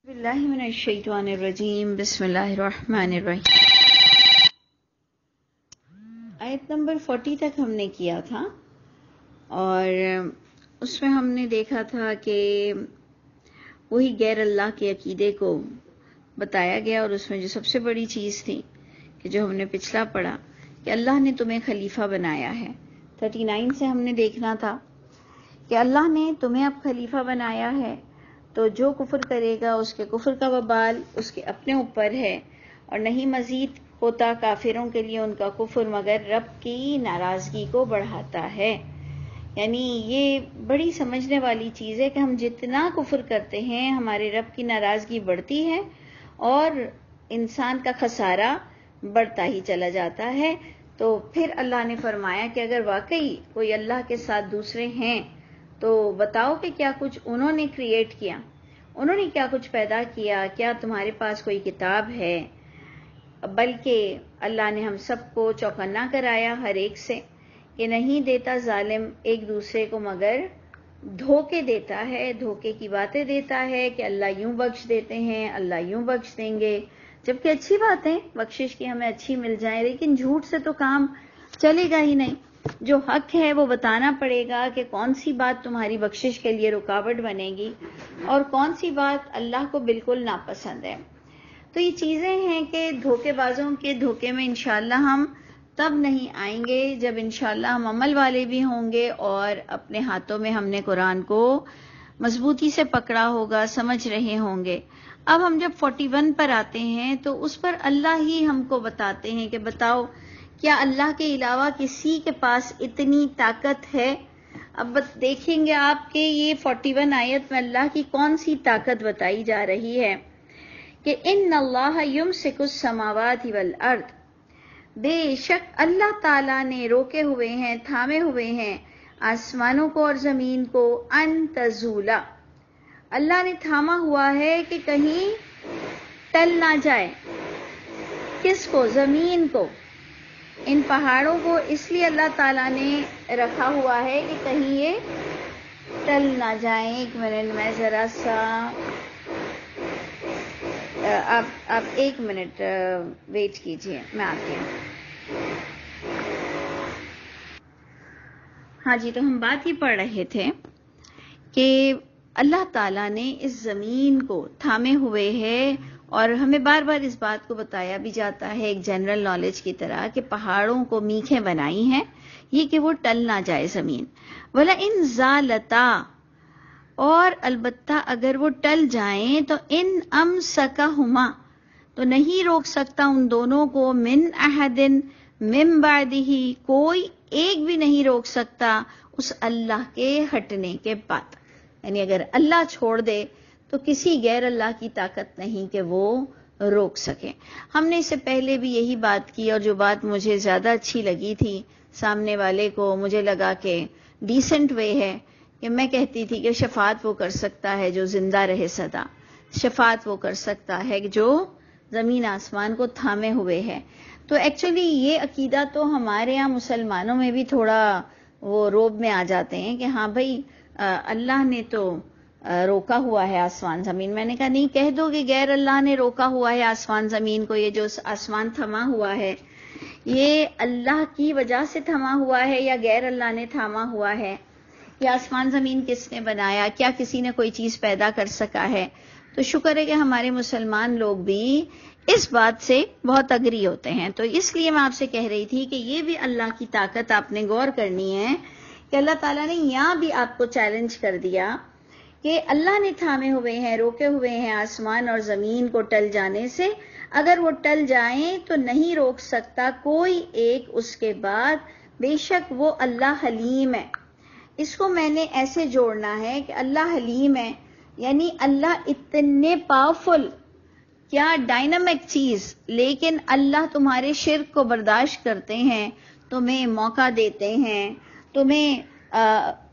باللہ من الشیطان الرجیم بسم اللہ الرحمن الرحیم۔ آیت نمبر 40 تک ہم نے کیا تھا اور اس میں ہم نے دیکھا تھا کہ وہی غیر اللہ کے عقیدے کو بتایا گیا، اور اس میں جو سب سے بڑی چیز تھی کہ جو ہم نے پچھلا پڑھا کہ اللہ نے تمہیں خلیفہ بنایا ہے۔ 39 سے ہم نے دیکھنا تھا کہ اللہ نے تمہیں اب خلیفہ بنایا ہے، تو جو کفر کرے گا اس کے کفر کا وبال اس کے اپنے اوپر ہے، اور نہیں مزید ہوتا کافروں کے لیے ان کا کفر مگر رب کی ناراضگی کو بڑھاتا ہے۔ یعنی یہ بڑی سمجھنے والی چیز ہے کہ ہم جتنا کفر کرتے ہیں ہمارے رب کی ناراضگی بڑھتی ہے اور انسان کا خسارہ بڑھتا ہی چلا جاتا ہے۔ تو پھر اللہ نے فرمایا کہ اگر واقعی کوئی اللہ کے ساتھ دوسرے ہیں تو بتاؤ کہ کیا کچھ انہوں نے کریٹ کیا، انہوں نے کیا کچھ پیدا کیا، کیا تمہارے پاس کوئی کتاب ہے؟ بلکہ اللہ نے ہم سب کو چوکنا کرایا ہر ایک سے کہ نہیں دیتا ظالم ایک دوسرے کو مگر دھوکے دیتا ہے، دھوکے کی باتیں دیتا ہے کہ اللہ یوں بخش دیتے ہیں، اللہ یوں بخش دیں گے، جبکہ اچھی باتیں بخشش کی ہمیں اچھی مل جائیں، لیکن جھوٹ سے تو کام چلے گا ہی نہیں۔ جو حق ہے وہ بتانا پڑے گا کہ کون سی بات تمہاری بخشش کے لیے رکاوٹ بنے گی اور کون سی بات اللہ کو بالکل ناپسند ہے۔ تو یہ چیزیں ہیں کہ دھوکے بازوں کے دھوکے میں انشاءاللہ ہم تب نہیں آئیں گے جب انشاءاللہ ہم عمل والے بھی ہوں گے اور اپنے ہاتھوں میں ہم نے قرآن کو مضبوطی سے پکڑا ہوگا، سمجھ رہے ہوں گے۔ اب ہم جب 41 پر آتے ہیں تو اس پر اللہ ہی ہم کو بتاتے ہیں کہ بتاؤ کیا اللہ کے علاوہ کسی کے پاس اتنی طاقت ہے؟ اب دیکھیں گے آپ کہ یہ 41 آیت میں اللہ کی کون سی طاقت بتائی جا رہی ہے کہ ان اللہ یمسک السماوات والارض، بے شک اللہ تعالیٰ نے روکے ہوئے ہیں، تھامے ہوئے ہیں آسمانوں کو اور زمین کو، ان تزولا، اللہ نے تھاما ہوا ہے کہ کہیں ٹل نہ جائے۔ کس کو؟ زمین کو، ان پہاڑوں کو اس لیے اللہ تعالیٰ نے رکھا ہوا ہے کہ کہیں یہ ٹل نہ جائیں۔ ایک منٹ میں ذرا سا آپ ایک منٹ ویٹ کیجئے، میں آتی ہوں۔ ہاں جی، تو ہم بات ہی پڑھ رہے تھے کہ اللہ تعالیٰ نے اس زمین کو تھامے ہوئے ہے، اور ہمیں بار بار اس بات کو بتایا بھی جاتا ہے ایک جنرل نالج کی طرح کہ پہاڑوں کو میخیں بنائی ہیں یہ کہ وہ ٹل نہ جائے زمین۔ وَلَئِن زَالَتَا، اور البتہ اگر وہ ٹل جائیں تو ان امسکہما، تو نہیں روک سکتا ان دونوں کو، من احدن من بعدہ، کوئی ایک بھی نہیں روک سکتا اس اللہ کے ہٹنے کے بعد۔ یعنی اگر اللہ چھوڑ دے تو کسی غیر اللہ کی طاقت نہیں کہ وہ روک سکے۔ ہم نے اس سے پہلے بھی یہی بات کی، اور جو بات مجھے زیادہ اچھی لگی تھی سامنے والے کو، مجھے لگا کہ ڈیسنٹ وے ہے کہ میں کہتی تھی کہ شفاعت وہ کر سکتا ہے جو زندہ رہے سدا، شفاعت وہ کر سکتا ہے جو زمین آسمان کو تھامے ہوئے ہے۔ تو ایکچولی یہ عقیدہ تو ہمارے یہاں مسلمانوں میں بھی تھوڑا وہ روب میں آ جاتے ہیں کہ ہاں بھائی اللہ نے تو روکا ہوا ہے آسمان زمین۔ میں نے کہا نہیں، کہہ دو کہ غیر اللہ نے روکا ہوا ہے آسمان زمین کو، یہ جو آسمان تھما ہوا ہے یہ اللہ کی وجہ سے تھما ہوا ہے یا غیر اللہ نے تھاما ہوا ہے؟ یہ آسمان زمین کس نے بنایا؟ کیا کسی نے کوئی چیز پیدا کر سکا ہے؟ تو شکر ہے کہ ہمارے مسلمان لوگ بھی اس بات سے بہت اگری ہوتے ہیں۔ تو اس لیے میں آپ سے کہہ رہی تھی کہ یہ بھی اللہ کی طاقت آپ نے غور کرنی ہے کہ اللہ تعالیٰ نے یہاں بھی آپ کو چیلنج کر دیا کہ اللہ نے تھامے ہوئے ہیں، روکے ہوئے ہیں آسمان اور زمین کو ٹل جانے سے، اگر وہ ٹل جائیں تو نہیں روک سکتا کوئی ایک اس کے بعد، بے شک وہ اللہ حلیم ہے۔ اس کو میں نے ایسے جوڑنا ہے کہ اللہ حلیم ہے، یعنی اللہ اتنے پاورفل، کیا ڈائنامک چیز، لیکن اللہ تمہارے شرک کو برداشت کرتے ہیں، تمہیں موقع دیتے ہیں، تمہیں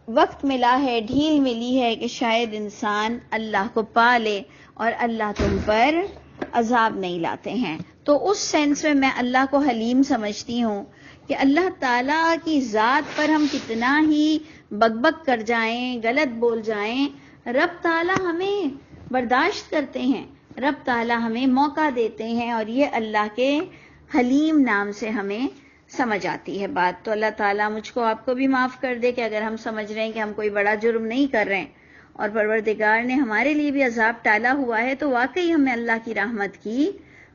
وقت ملا ہے، ڈھیل ملی ہے کہ شاید انسان اللہ کو پا لے، اور اللہ تم پر عذاب نہیں لاتے ہیں۔ تو اس سینس میں اللہ کو حلیم سمجھتی ہوں کہ اللہ تعالیٰ کی ذات پر ہم کتنا ہی بک بک کر جائیں، غلط بول جائیں، رب تعالیٰ ہمیں برداشت کرتے ہیں. رب تعالیٰ ہمیں موقع دیتے ہیں اور یہ اللہ کے حلیم نام سے ہمیں سمجھ آتی ہے بات. تو اللہ تعالیٰ مجھ کو آپ کو بھی معاف کر دے کہ اگر ہم سمجھ رہے ہیں کہ ہم کوئی بڑا جرم نہیں کر رہے ہیں اور پروردگار نے ہمارے لیے بھی عذاب ٹالا ہوا ہے تو واقعی ہمیں اللہ کی رحمت کی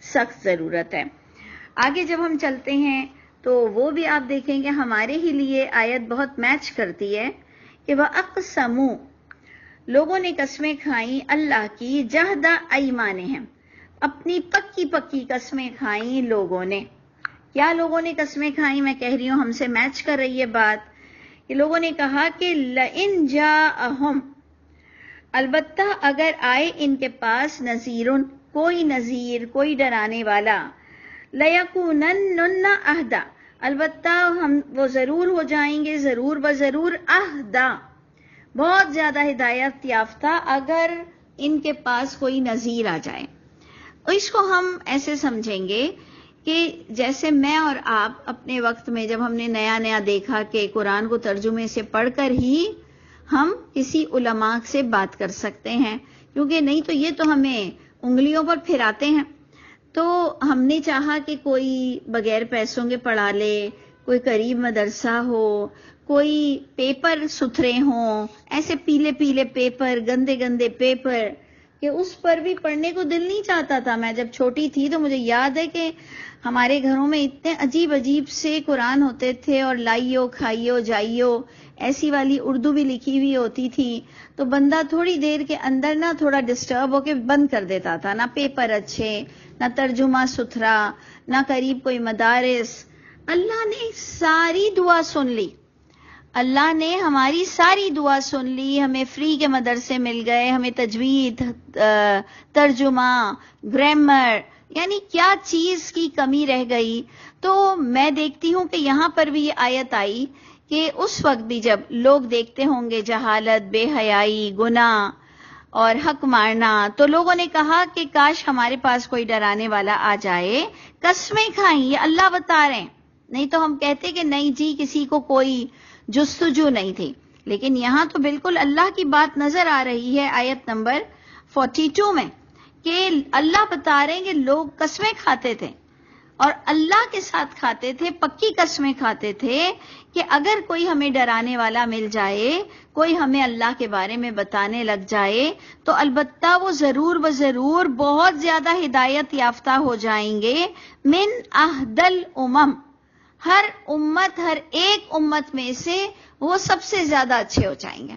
سخت ضرورت ہے. آگے جب ہم چلتے ہیں تو وہ بھی آپ دیکھیں گے ہمارے ہی لیے آیت بہت میچ کرتی ہے کہ وَأَقْسَمُوا، لوگوں نے قسمیں کھائیں اللہ کی، جہد ایمانہم، اپنی پکی پکی قسمیں کھائیں لوگوں نے. کیا لوگوں نے قسمیں کھائیں؟ میں کہہ رہی ہوں ہم سے میچ کر رہی ہے بات کہ لوگوں نے کہا کہ لَإِن جَاءَهُمْ، البتہ اگر آئے ان کے پاس نذیرن، کوئی نذیر، کوئی ڈرانے والا، لَيَكُونَنَّ أَهْدَىٰ، البتہ وہ ضرور ہو جائیں گے، ضرور بضرور اہدا، بہت زیادہ ہدایت یافتہ اگر ان کے پاس کوئی نذیر آ جائے. تو اس کو ہم ایسے سمجھیں گے کہ جیسے میں اور آپ اپنے وقت میں جب ہم نے نیا نیا دیکھا کہ قرآن کو ترجمے سے پڑھ کر ہی ہم کسی علماء سے بات کر سکتے ہیں، کیونکہ نہیں تو یہ تو ہمیں انگلیوں پر پھراتے ہیں. تو ہم نے چاہا کہ کوئی بغیر پیسوں کے پڑھا لے، کوئی قریب مدرسہ ہو، کوئی پیپر ستھرے ہوں، ایسے پیلے پیلے پیپر، گندے گندے پیپر کہ اس پر بھی پڑھنے کو دل نہیں چاہتا تھا. میں جب چھوٹی تھی تو مجھے یاد ہے کہ ہمارے گھروں میں اتنے عجیب عجیب سے قرآن ہوتے تھے اور لائیو کھائیو جائیو ایسی والی اردو بھی لکھی ہوئی ہوتی تھی، تو بندہ تھوڑی دیر کے اندر نہ تھوڑا ڈسٹرب ہو کے بند کر دیتا تھا. نہ پیپر اچھے، نہ ترجمہ ستھرا، نہ قریب کوئی مدارس. اللہ نے ساری دعا سن لی، اللہ نے ہماری ساری دعا سن لی. ہمیں فری کے مدرسے مل گئے، ہمیں تجوید، ترجمہ، گرامر، یعنی کیا چیز کی کمی رہ گئی. تو میں دیکھتی ہوں کہ یہاں پر بھی یہ آیت آئی کہ اس وقت بھی جب لوگ دیکھتے ہوں گے جہالت، بے حیائی، گناہ اور حق مارنا، تو لوگوں نے کہا کہ کاش ہمارے پاس کوئی ڈرانے والا آ جائے. قسمیں کھائیں، یہ اللہ بتا رہے ہیں، نہیں تو ہم کہتے کہ نہیں جی کسی کو کوئی جستجو نہیں تھی. لیکن یہاں تو بالکل اللہ کی بات نظر آ رہی ہے آیت نمبر 42 میں کہ اللہ بتا رہے ہیں کہ لوگ قسمیں کھاتے تھے اور اللہ کے ساتھ کھاتے تھے، پکی قسمیں کھاتے تھے کہ اگر کوئی ہمیں ڈرانے والا مل جائے، کوئی ہمیں اللہ کے بارے میں بتانے لگ جائے تو البتہ وہ ضرور بضرور بہت زیادہ ہدایت یافتہ ہو جائیں گے. من احد الامم، ہر امت، ہر ایک امت میں سے وہ سب سے زیادہ اچھے ہو جائیں گے.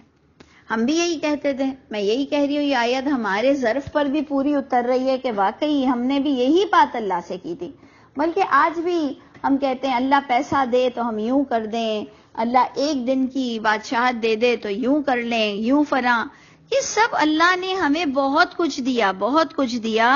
ہم بھی یہی کہتے تھے، میں یہی کہہ رہی ہوں، یہ آیت ہمارے ظرف پر بھی پوری اتر رہی ہے کہ واقعی ہم نے بھی یہی بات اللہ سے کی تھی. بلکہ آج بھی ہم کہتے ہیں اللہ پیسہ دے تو ہم یوں کر دیں، اللہ ایک دن کی بادشاہت دے دے تو یوں کر لیں، یوں فلاں. یہ سب اللہ نے ہمیں بہت کچھ دیا، بہت کچھ دیا،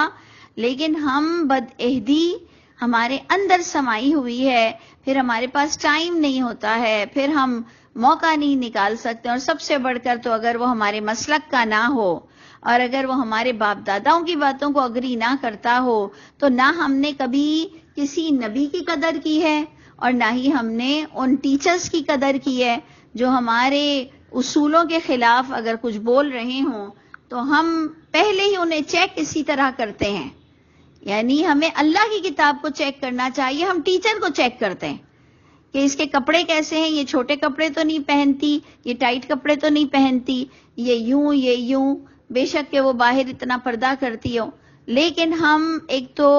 لیکن ہم بدعہدی ہمارے اندر سمائی ہوئی ہے. پھر ہمارے پاس ٹائم نہیں ہوتا ہے، پھر ہم موقع نہیں نکال سکتے، اور سب سے بڑھ کر تو اگر وہ ہمارے مسلک کا نہ ہو اور اگر وہ ہمارے باپ داداؤں کی باتوں کو اگری نہ کرتا ہو تو نہ ہم نے کبھی کسی نبی کی قدر کی ہے اور نہ ہی ہم نے ان ٹیچرز کی قدر کی ہے جو ہمارے اصولوں کے خلاف اگر کچھ بول رہے ہوں تو ہم پہلے ہی انہیں چیک اسی طرح کرتے ہیں. یعنی ہمیں اللہ کی کتاب کو چیک کرنا چاہیے، ہم ٹیچر کو چیک کرتے ہیں کہ اس کے کپڑے کیسے ہیں، یہ چھوٹے کپڑے تو نہیں پہنتی، یہ ٹائٹ کپڑے تو نہیں پہنتی، یہ یوں، بے شک کہ وہ باہر اتنا پردہ کرتی ہو. لیکن ہم ایک تو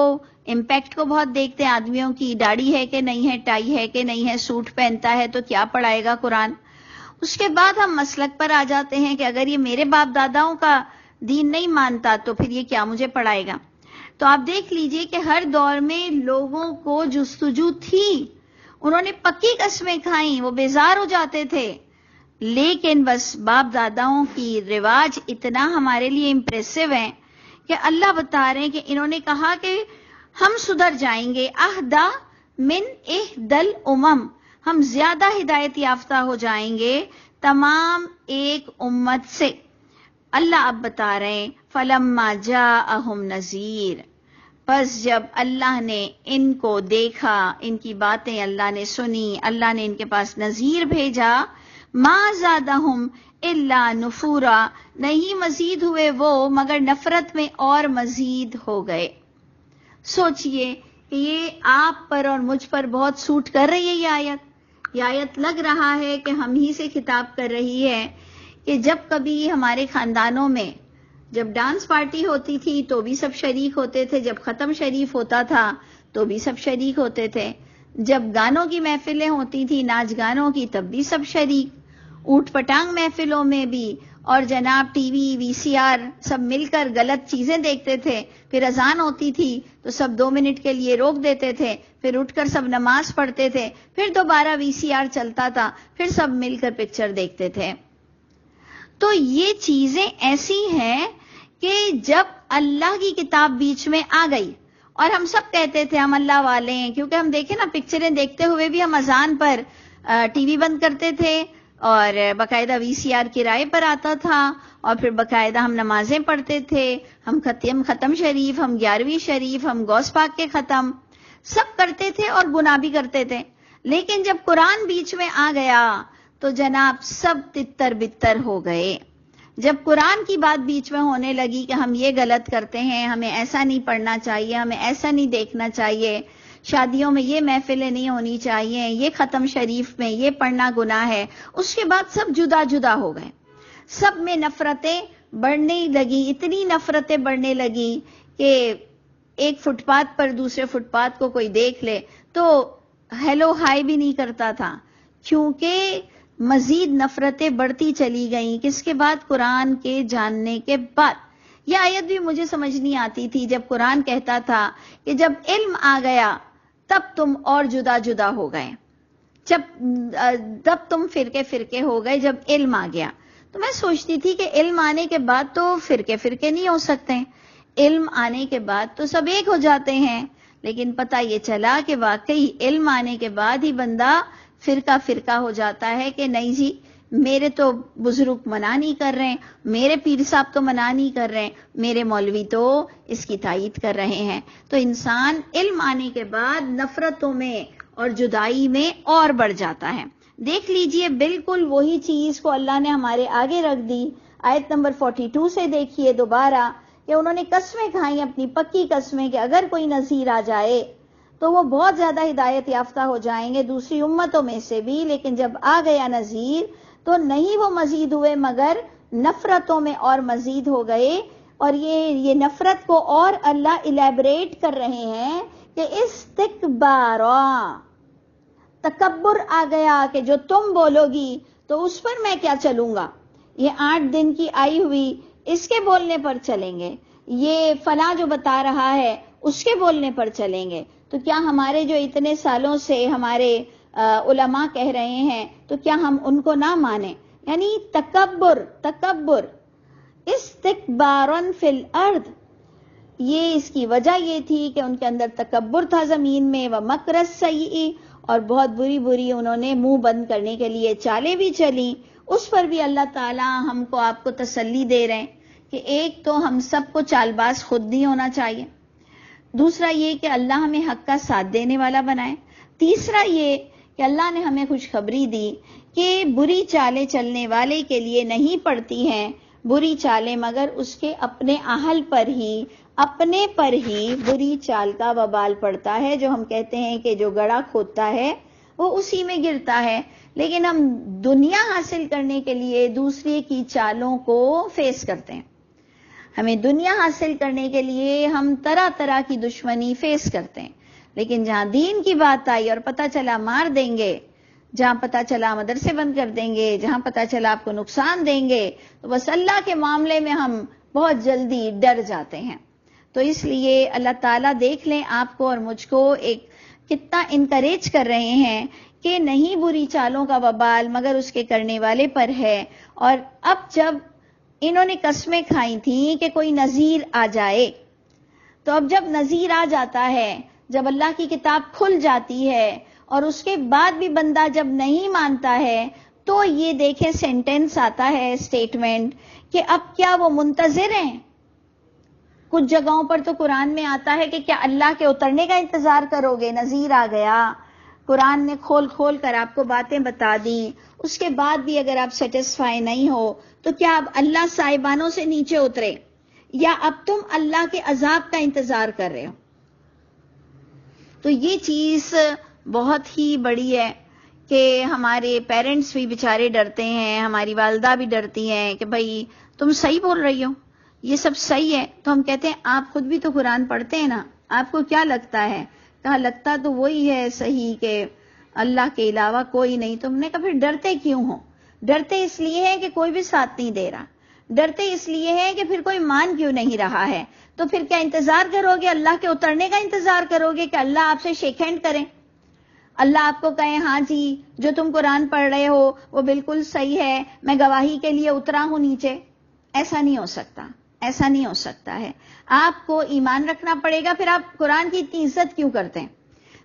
امپیکٹ کو بہت دیکھتے ہیں، آدمیوں کی داڑھی ہے کہ نہیں ہے، ٹائی ہے کہ نہیں ہے، سوٹ پہنتا ہے تو کیا پڑھائے گا قرآن. اس کے بعد ہم مسلک پر آ جاتے ہیں کہ اگر یہ میرے باپ داداؤں کا دین نہیں مانتا تو پھر یہ کیا مجھے پڑھائے گا. تو آپ دیکھ لیجئے کہ ہر دور میں لوگوں کو جستجو تھی، انہوں نے پکی قسمیں کھائیں، وہ بیزار ہو جاتے تھے. لیکن بس باپ داداؤں کی رواج اتنا ہمارے لیے امپریسو ہے کہ اللہ بتا رہے ہیں کہ انہوں نے کہا کہ ہم سدھر جائیں گے. اہدا من احد الامم، ہم زیادہ ہدایت یافتہ ہو جائیں گے تمام ایک امت سے. اللہ اب بتا رہے ہیں فلما جاءہم نذیر، پس جب اللہ نے ان کو دیکھا، ان کی باتیں اللہ نے سنی، اللہ نے ان کے پاس نذیر بھیجا. ما زادہم الا نفورا، نہیں مزید ہوئے وہ مگر نفرت میں اور مزید ہو گئے۔ سوچئے کہ یہ آپ پر اور مجھ پر بہت سوٹ کر رہی ہے یہ آیت لگ رہا ہے کہ ہم ہی سے خطاب کر رہی ہے کہ جب کبھی ہمارے خاندانوں میں جب ڈانس پارٹی ہوتی تھی تو بھی سب شریک ہوتے تھے، جب ختم شریف ہوتا تھا تو بھی سب شریک ہوتے تھے، جب گانوں کی محفلیں ہوتی تھی ناچ گانوں کی تب بھی سب شریک، اوٹ پٹانگ محفلوں میں بھی، اور جناب ٹی وی وی سی آر سب مل کر غلط چیزیں دیکھتے تھے، پھر اذان ہوتی تھی تو سب 2 منٹ کے لیے روک دیتے تھے، پھر اٹھ کر سب نماز پڑھتے تھے، پھر دوبارہ وی سی آر چلتا تھا، پھر سب مل کر پکچر دیکھتے تھے۔ تو یہ چیزیں ایسی ہیں کہ جب اللہ کی کتاب بیچ میں آ گئی اور ہم سب کہتے تھے ہم اللہ والے ہیں، کیونکہ ہم دیکھیں نا پکچریں دیکھتے ہوئے بھی ہم اذان پر ٹی وی بند کرتے تھے اور باقاعدہ وی سی آر کرائے پر آتا تھا، اور پھر باقاعدہ ہم نمازیں پڑھتے تھے، ہم ختم شریف، ہم 11ویں شریف، ہم غوث پاک کے ختم سب کرتے تھے اور گناہ بھی کرتے تھے۔ لیکن جب قرآن بیچ میں آ گیا تو جناب سب تتر بتر ہو گئے۔ جب قرآن کی بات بیچ میں ہونے لگی کہ ہم یہ غلط کرتے ہیں، ہمیں ایسا نہیں پڑھنا چاہیے، ہمیں ایسا نہیں دیکھنا چاہیے، شادیوں میں یہ محفلیں نہیں ہونی چاہیے، یہ ختم شریف میں یہ پڑھنا گناہ ہے، اس کے بعد سب جدا جدا ہو گئے، سب میں نفرتیں بڑھنے لگی، اتنی نفرتیں بڑھنے لگی کہ ایک فٹ پاتھ پر دوسرے فٹ پاتھ کو کوئی دیکھ لے تو ہیلو ہائی بھی نہیں کرتا تھا، کیونکہ مزید نفرتیں بڑھتی چلی گئیں۔ کس کے بعد؟ قرآن کے جاننے کے بعد۔ یہ آیت بھی مجھے سمجھ نہیں آتی تھی جب قرآن کہتا تھا کہ جب علم آ گیا تب تم اور جدا جدا ہو گئے، تب تم فرقے فرقے ہو گئے جب علم آ گیا۔ تو میں سوچتی تھی کہ علم آنے کے بعد تو فرقے فرقے نہیں ہو سکتے، علم آنے کے بعد تو سب ایک ہو جاتے ہیں، لیکن پتہ یہ چلا کہ واقعی علم آنے کے بعد ہی بندہ فرقہ فرقہ ہو جاتا ہے کہ نہیں جی میرے تو بزرگ منع نہیں کر رہے ہیں، میرے پیر صاحب تو منع نہیں کر رہے ہیں، میرے مولوی تو اس کی تائید کر رہے ہیں۔ تو انسان علم آنے کے بعد نفرتوں میں اور جدائی میں اور بڑھ جاتا ہے۔ دیکھ لیجئے بالکل وہی چیز کو اللہ نے ہمارے آگے رکھ دی۔ آیت نمبر 42 سے دیکھیے دوبارہ کہ انہوں نے قسمیں کھائیں، اپنی پکی قسمیں، کہ اگر کوئی نذیر آ جائے تو وہ بہت زیادہ ہدایت یافتہ ہو جائیں گے دوسری امتوں میں سے بھی، لیکن جب آ گیا نذیر تو نہیں وہ مزید ہوئے مگر نفرتوں میں اور مزید ہو گئے۔ اور یہ نفرت کو اور اللہ الیبریٹ کر رہے ہیں کہ استکبارا، تکبر آ گیا کہ جو تم بولو گی تو اس پر میں کیا چلوں گا، یہ 8 دن کی آئی ہوئی اس کے بولنے پر چلیں گے، یہ فلاں جو بتا رہا ہے اس کے بولنے پر چلیں گے، تو کیا ہمارے جو اتنے سالوں سے ہمارے علماء کہہ رہے ہیں تو کیا ہم ان کو نہ مانیں؟ یعنی تکبر استکبارن فی الارض، یہ اس کی وجہ یہ تھی کہ ان کے اندر تکبر تھا زمین میں، ومکر السیئ، اور بہت بری بری انہوں نے منہ بند کرنے کے لیے چالیں بھی چلی۔ اس پر بھی اللہ تعالیٰ ہم کو آپ کو تسلی دے رہے ہیں کہ ایک تو ہم سب کو چال باز خود نہیں ہونا چاہیے، دوسرا یہ کہ اللہ ہمیں حق کا ساتھ دینے والا بنائے، تیسرا یہ کہ اللہ نے ہمیں خوشخبری دی کہ بری چالیں چلنے والے کے لیے نہیں پڑتی ہیں بری چالیں، مگر اس کے اپنے اہل پر ہی، اپنے پر ہی بری چال کا وبال پڑتا ہے۔ جو ہم کہتے ہیں کہ جو گڑھا کھودتا ہے وہ اسی میں گرتا ہے، لیکن ہم دنیا حاصل کرنے کے لیے دوسرے کی چالوں کو فیس کرتے ہیں، ہمیں دنیا حاصل کرنے کے لیے ہم طرح طرح کی دشمنی فیس کرتے ہیں، لیکن جہاں دین کی بات آئی اور پتہ چلا مار دیں گے، جہاں پتہ چلا مدرسے بند کر دیں گے، جہاں پتہ چلا آپ کو نقصان دیں گے، تو بس اللہ کے معاملے میں ہم بہت جلدی ڈر جاتے ہیں۔ تو اس لیے اللہ تعالیٰ دیکھ لیں آپ کو اور مجھ کو ایک کتنا انکریج کر رہے ہیں کہ نہیں بری چالوں کا وبال مگر اس کے کرنے والے پر ہے۔ اور اب جب انہوں نے قسمیں کھائی تھیں کہ کوئی نذیر آ جائے، تو اب جب نذیر آ جاتا ہے، جب اللہ کی کتاب کھل جاتی ہے اور اس کے بعد بھی بندہ جب نہیں مانتا ہے تو یہ دیکھیں سینٹنس آتا ہے، اسٹیٹمنٹ، کہ اب کیا وہ منتظر ہیں؟ کچھ جگہوں پر تو قرآن میں آتا ہے کہ کیا اللہ کے اترنے کا انتظار کرو گے؟ نذیر آ گیا، قرآن نے کھول کھول کر آپ کو باتیں بتا دیں، اس کے بعد بھی اگر آپ سیٹسفائی نہیں ہو تو کیا اب اللہ صاحبانوں سے نیچے اترے یا اب تم اللہ کے عذاب کا انتظار کر رہے ہو؟ تو یہ چیز بہت ہی بڑی ہے کہ ہمارے پیرنٹس بھی بیچارے ڈرتے ہیں، ہماری والدہ بھی ڈرتی ہیں کہ بھائی تم صحیح بول رہی ہو، یہ سب صحیح ہے. تو ہم کہتے ہیں آپ خود بھی تو قرآن پڑھتے ہیں نا، آپ کو کیا لگتا ہے؟ کہا لگتا تو وہی ہے صحیح کہ اللہ کے علاوہ کوئی نہیں. تم نے کہا پھر ڈرتے کیوں ہو؟ ڈرتے اس لیے ہے کہ کوئی بھی ساتھ نہیں دے رہا، ڈرتے اس لیے ہے کہ پھر کوئی مان کیوں نہیں رہا ہے. تو پھر کیا انتظار کرو گے؟ اللہ کے اترنے کا انتظار کرو گے کہ اللہ آپ سے شیک ہینڈ کریں، اللہ آپ کو کہے ہاں جی جو تم قرآن پڑھ رہے ہو وہ بالکل صحیح ہے، میں گواہی کے لیے اترا ہوں نیچے؟ ایسا نہیں ہو سکتا، ایسا نہیں ہو سکتا ہے. آپ کو ایمان رکھنا پڑے گا. پھر آپ قرآن کی اتنی عزت کیوں کرتے ہیں؟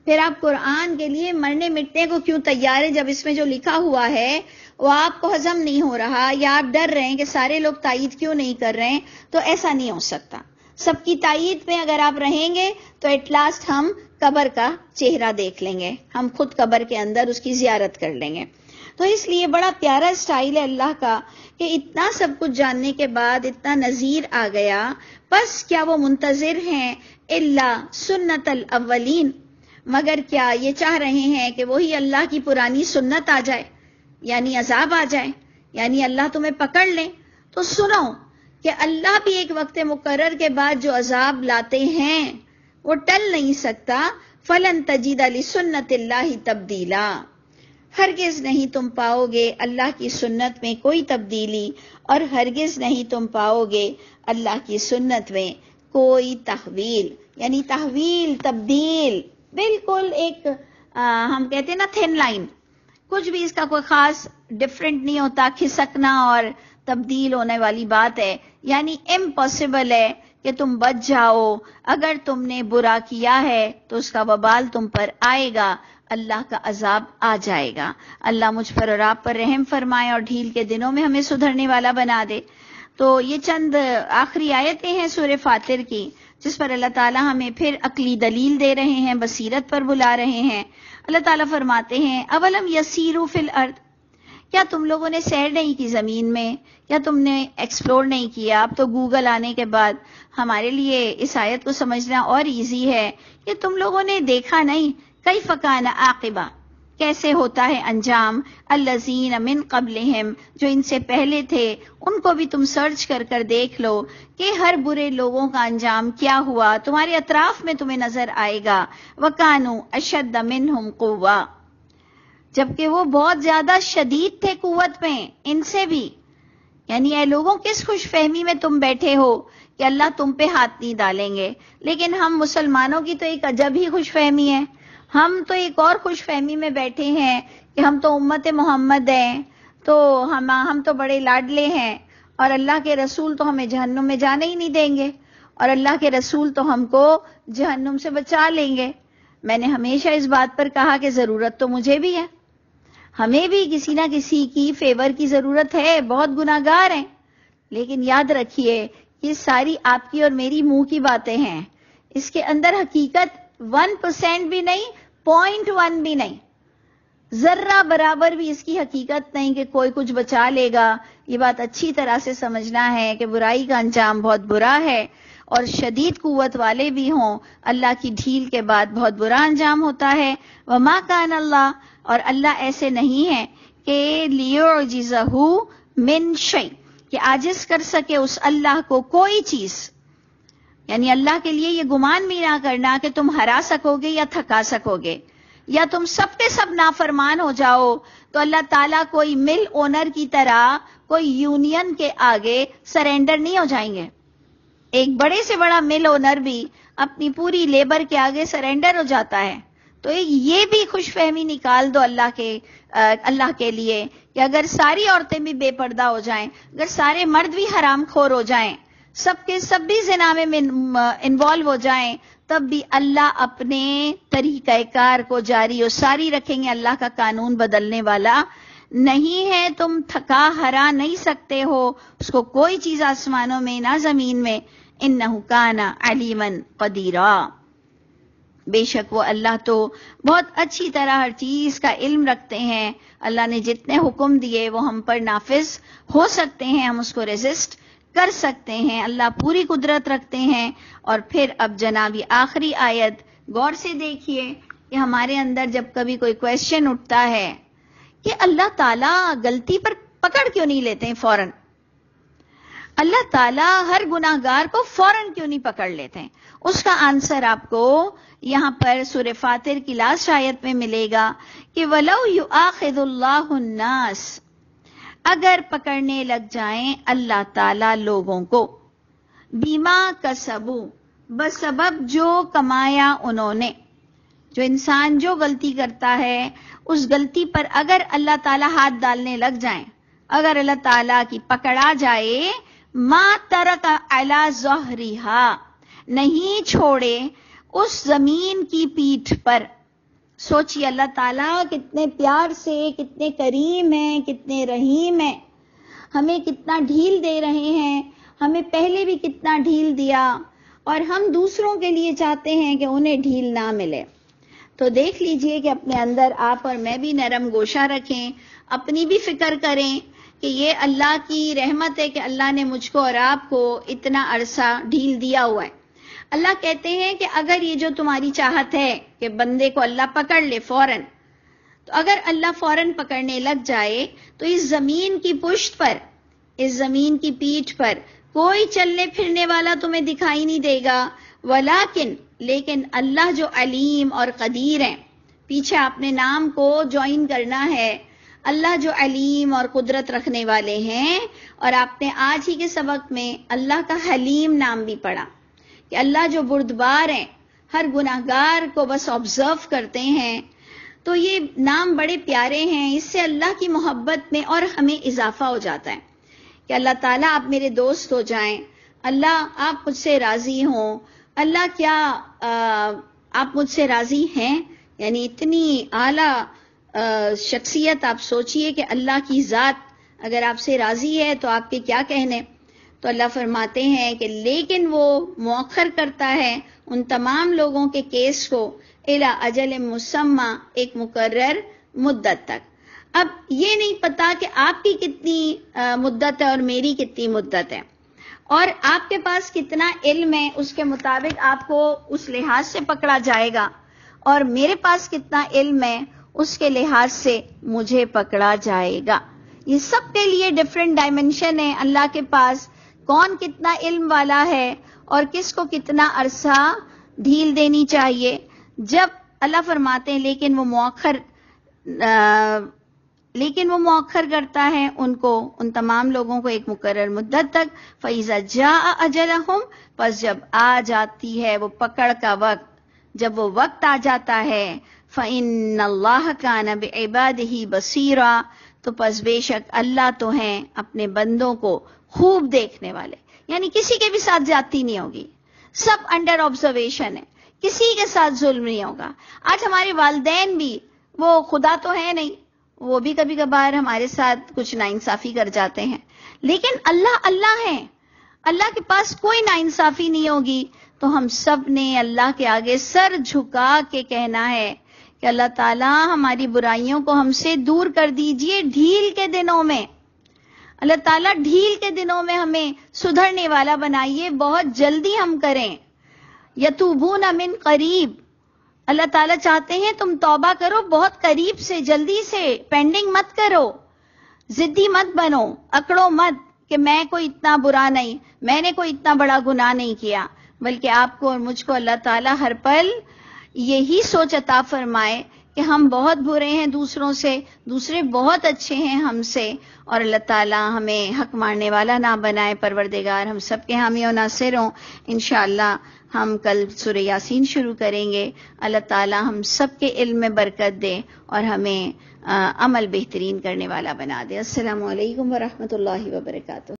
پھر آپ قرآن کے لیے مرنے مٹنے کو کیوں تیار ہیں جب اس میں جو لکھا ہوا ہے وہ آپ کو ہضم نہیں ہو رہا، یا آپ ڈر رہے ہیں کہ سارے لوگ تائید کیوں نہیں کر رہے ہیں؟ تو ایسا نہیں ہو سکتا. سب کی تائید میں اگر آپ رہیں گے تو ایٹ لاسٹ ہم قبر کا چہرہ دیکھ لیں گے، ہم خود قبر کے اندر اس کی زیارت کر لیں گے. تو اس لیے بڑا پیارا اسٹائل ہے اللہ کا کہ اتنا سب کچھ جاننے کے بعد اتنا نذیر آ گیا، بس کیا وہ منتظر ہیں الا سنت الاولین، مگر کیا یہ چاہ رہے ہیں کہ وہی اللہ کی پرانی سنت آ جائے، یعنی عذاب آ جائے، یعنی اللہ تمہیں پکڑ لے. تو سنو کہ اللہ بھی ایک وقت مقرر کے بعد جو عذاب لاتے ہیں وہ ٹل نہیں سکتا. فلن تجد لسنت اللہ تبدیلا، ہرگز نہیں تم پاؤ گے اللہ کی سنت میں کوئی تبدیلی، اور ہرگز نہیں تم پاؤ گے اللہ کی سنت میں کوئی تحویل. یعنی تحویل، تبدیل، بالکل ایک ہم کہتے ہیں نا تھن لائن، کچھ بھی اس کا کوئی خاص ڈفرینٹ نہیں ہوتا، کھسکنا اور تبدیل ہونے والی بات ہے. یعنی امپاسبل ہے کہ تم بچ جاؤ. اگر تم نے برا کیا ہے تو اس کا وبال تم پر آئے گا، اللہ کا عذاب آ جائے گا. اللہ مجھ پر اور آپ پر رحم فرمائے اور ڈھیل کے دنوں میں ہمیں سدھرنے والا بنا دے. تو یہ چند آخری آیتیں ہیں سورہ فاطر کی جس پر اللہ تعالیٰ ہمیں پھر عقلی دلیل دے رہے ہیں، بصیرت پر بلا رہے ہیں. اللہ تعالیٰ فرماتے ہیں اولم یسیروا فی الارض، کیا تم لوگوں نے سیر نہیں کی زمین میں؟ کیا تم نے ایکسپلور نہیں کیا؟ اب تو گوگل آنے کے بعد ہمارے لیے اس آیت کو سمجھنا اور ایزی ہے کہ تم لوگوں نے دیکھا نہیں کیف کان عاقبہ، کیسے ہوتا ہے انجام الذین من قبلہم، جو ان سے پہلے تھے ان کو بھی تم سرچ کر کر دیکھ لو کہ ہر برے لوگوں کا انجام کیا ہوا، تمہارے اطراف میں تمہیں نظر آئے گا. وکانوا اشد منہم قوہ، جبکہ وہ بہت زیادہ شدید تھے قوت میں ان سے بھی. یعنی اے لوگوں کس خوش فہمی میں تم بیٹھے ہو کہ اللہ تم پہ ہاتھ نہیں ڈالیں گے. لیکن ہم مسلمانوں کی تو ایک عجب ہی خوش فہمی ہے. ہم تو ایک اور خوش فہمی میں بیٹھے ہیں کہ ہم تو امت محمد ہیں، تو ہم تو بڑے لاڈلے ہیں، اور اللہ کے رسول تو ہمیں جہنم میں جانے ہی نہیں دیں گے، اور اللہ کے رسول تو ہم کو جہنم سے بچا لیں گے. میں نے ہمیشہ اس بات پر کہا کہ ضرورت تو مجھے بھی ہے، ہمیں بھی کسی نہ کسی کی فیور کی ضرورت ہے، بہت گناہگار ہیں. لیکن یاد رکھیے یہ ساری آپ کی اور میری منہ کی باتیں ہیں، اس کے اندر حقیقت 1% بھی نہیں، 0.1 بھی نہیں، ذرہ برابر بھی اس کی حقیقت نہیں کہ کوئی کچھ بچا لے گا. یہ بات اچھی طرح سے سمجھنا ہے کہ برائی کا انجام بہت برا ہے، اور شدید قوت والے بھی ہوں اللہ کی ڈھیل کے بعد بہت برا انجام ہوتا ہے. وما کان اللہ، اور اللہ ایسے نہیں ہے کہ لیعجزہ من شیء، کہ عاجز کر سکے اس اللہ کو کوئی چیز. یعنی اللہ کے لیے یہ گمان بھی نہ کرنا کہ تم ہرا سکو گے یا تھکا سکو گے، یا تم سب کے سب نافرمان ہو جاؤ تو اللہ تعالیٰ کوئی مل اونر کی طرح کوئی یونین کے آگے سرینڈر نہیں ہو جائیں گے. ایک بڑے سے بڑا مل اونر بھی اپنی پوری لیبر کے آگے سرینڈر ہو جاتا ہے. تو یہ بھی خوش فہمی نکال دو اللہ کے لیے کہ اگر ساری عورتیں بھی بے پردہ ہو جائیں، اگر سارے مرد بھی حرام خور ہو جائیں، سب کے سب بھی زنا میں انوالو ہو جائیں، تب بھی اللہ اپنے طریقہ کار کو جاری و ساری رکھیں گے. اللہ کا قانون بدلنے والا نہیں ہے. تم تھکا ہرا نہیں سکتے ہو اس کو کوئی چیز، آسمانوں میں نہ زمین میں. انہ کان علیما قدیرا. بے شک وہ اللہ تو بہت اچھی طرح ہر چیز کا علم رکھتے ہیں. اللہ نے جتنے حکم دیے وہ ہم پر نافذ ہو سکتے ہیں, ہم اس کو ریزسٹ کر سکتے ہیں. اللہ پوری قدرت رکھتے ہیں. اور پھر اب جناب یہ آخری آیت غور سے دیکھیے کہ ہمارے اندر جب کبھی کوئی کویسچن اٹھتا ہے کہ اللہ تعالیٰ غلطی پر پکڑ کیوں نہیں لیتے ہیں فوراً, اللہ تعالیٰ ہر گناہ گار کو فوراً کیوں نہیں پکڑ لیتے ہیں, اس کا آنسر آپ کو یہاں پر سورہ فاطر کی لاسٹ آیت میں ملے گا کہ وَلَوْ يُؤَاخِذُ اللَّهُ النَّاسَ, اگر پکڑنے لگ جائیں اللہ تعالیٰ لوگوں کو, بیما کسبوا, بسبب جو کمایا انہوں نے. جو انسان جو غلطی کرتا ہے اس غلطی پر اگر اللہ تعالیٰ ہاتھ ڈالنے لگ جائیں, اگر اللہ تعالیٰ کی پکڑا جائے, ما ترک علی ظہرہا, نہیں چھوڑے اس زمین کی پیٹھ پر. سوچیے اللہ تعالیٰ کتنے پیار سے, کتنے کریم ہیں, کتنے رحیم ہیں, ہمیں کتنا ڈھیل دے رہے ہیں, ہمیں پہلے بھی کتنا ڈھیل دیا, اور ہم دوسروں کے لیے چاہتے ہیں کہ انہیں ڈھیل نہ ملے. تو دیکھ لیجئے کہ اپنے اندر آپ اور میں بھی نرم گوشہ رکھیں, اپنی بھی فکر کریں کہ یہ اللہ کی رحمت ہے کہ اللہ نے مجھ کو اور آپ کو اتنا عرصہ ڈھیل دیا ہوا ہے. اللہ کہتے ہیں کہ اگر یہ جو تمہاری چاہت ہے کہ بندے کو اللہ پکڑ لے فوراً, تو اگر اللہ فوراً پکڑنے لگ جائے تو اس زمین کی پشت پر, اس زمین کی پیٹھ پر کوئی چلنے پھرنے والا تمہیں دکھائی نہیں دے گا. ولیکن, لیکن اللہ جو علیم اور قدیر ہیں, پیچھے آپ نے نام کو جوائن کرنا ہے, اللہ جو علیم اور قدرت رکھنے والے ہیں. اور آپ نے آج ہی کے سبق میں اللہ کا حلیم نام بھی پڑھا کہ اللہ جو بردبار ہیں, ہر گناہ گار کو بس آبزرو کرتے ہیں. تو یہ نام بڑے پیارے ہیں, اس سے اللہ کی محبت میں اور ہمیں اضافہ ہو جاتا ہے کہ اللہ تعالیٰ آپ میرے دوست ہو جائیں, اللہ آپ مجھ سے راضی ہوں. اللہ کیا آپ مجھ سے راضی ہیں, یعنی اتنی اعلیٰ شخصیت. آپ سوچئے کہ اللہ کی ذات اگر آپ سے راضی ہے تو آپ کے کیا کہنے. تو اللہ فرماتے ہیں کہ لیکن وہ مؤخر کرتا ہے ان تمام لوگوں کے کیس کو الی اجل مسمى, ایک مقرر مدت تک. اب یہ نہیں پتا کہ آپ کی کتنی مدت ہے اور میری کتنی مدت ہے, اور آپ کے پاس کتنا علم ہے, اس کے مطابق آپ کو اس لحاظ سے پکڑا جائے گا, اور میرے پاس کتنا علم ہے اس کے لحاظ سے مجھے پکڑا جائے گا. یہ سب کے لیے ڈیفرنٹ ڈائمنشن ہے اللہ کے پاس, کون کتنا علم والا ہے اور کس کو کتنا عرصہ ڈھیل دینی چاہیے. جب اللہ فرماتے ہیں لیکن وہ مؤخر کرتا ہے ان کو, ان تمام لوگوں کو ایک مقرر مدت تک. فَإِذَا جَاءَ أَجَلَهُمْ, پس جب آ جاتی ہے وہ پکڑ کا وقت, جب وہ وقت آ جاتا ہے, فَإِنَّ اللَّهَ كَانَ بِعِبَادِهِ بَصِيرًا, تو پس بے شک اللہ تو ہیں اپنے بندوں کو خوب دیکھنے والے. یعنی کسی کے بھی ساتھ زیادتی نہیں ہوگی, سب انڈر آبزرویشن ہے, کسی کے ساتھ ظلم نہیں ہوگا. آج ہمارے والدین بھی, وہ خدا تو ہے نہیں, وہ بھی کبھی کبھار ہمارے ساتھ کچھ ناانصافی کر جاتے ہیں, لیکن اللہ ہے, اللہ کے پاس کوئی ناانصافی نہیں ہوگی. تو ہم سب نے اللہ کے آگے سر جھکا کے کہنا ہے کہ اللہ تعالیٰ ہماری برائیوں کو ہم سے دور کر دیجئے ڈھیل کے دنوں میں. اللہ تعالیٰ ڈھیل کے دنوں میں ہمیں سدھرنے والا بنائیے, بہت جلدی ہم کریں. یتوبون من قریب, اللہ تعالیٰ چاہتے ہیں تم توبہ کرو بہت قریب سے, جلدی سے, پینڈنگ مت کرو, ضدی مت بنو, اکڑو مت کہ میں کوئی اتنا برا نہیں, میں نے کوئی اتنا بڑا گناہ نہیں کیا, بلکہ آپ کو اور مجھ کو اللہ تعالیٰ ہر پل یہی سوچ عطا فرمائے کہ ہم بہت برے ہیں دوسروں سے, دوسرے بہت اچھے ہیں ہم سے, اور اللہ تعالیٰ ہمیں حق ماننے والا نہ بنائے. پروردگار ہم سب کے حامی و ناصر ہوں. انشاءاللہ ہم کل سورہ یاسین شروع کریں گے. اللہ تعالیٰ ہم سب کے علم میں برکت دے اور ہمیں عمل بہترین کرنے والا بنا دے. السلام علیکم ورحمۃ اللہ وبرکاتہ.